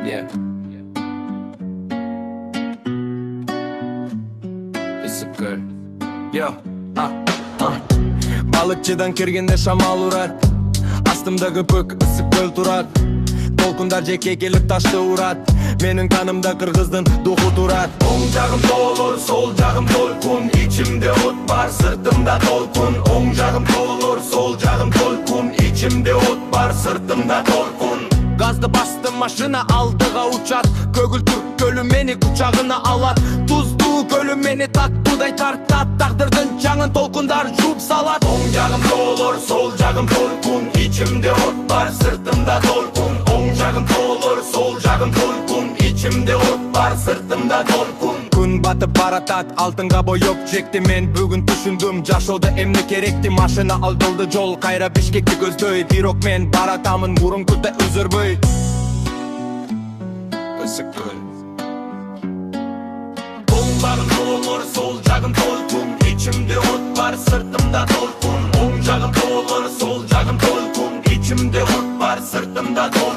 Yeah. It's a good. Yo, Balıkçıdan kirgende şamal urar. Astımdagı pök ısık göl turar. Толкундар жеке келип ташты урат. Менин канымда кыргыздын духу турат. Оң жагым толор, сол жагым толкун. Ичимде от бар, сыртымда толкун. Оң жагым толор, сол жагым толкун. Ичимде от бар, сыртымда толкун. Газды басты машина алдыга учат. Көгүлтүр көлү мени кучагына алат. Туздуу көлү мени таттуудай тартат. Тагдырдын жаңын толкундар жууп салат. Оң жагым толор, сол жагым толкун. Ичимде от бар, сыртымда толкун. Оң жагым толор, сол жагым толкун. Ичимде от бар, сыртымда толкун. Күн батып баратат, алтынга боёп жекти. Мен бүгүн түшүндүм, жашоодо эмне керекти. Машина алдылды жол, кайра Бишкекти көздөй. Бирок мен баратамын мурункудай өзөрбөй. Оң жагым толор, сол жагым толкун. Ичимде от бар, сыртымда толкун. Оң жагым толор, сол жагым толкун. Ичимде от бар, сыртымда толкун.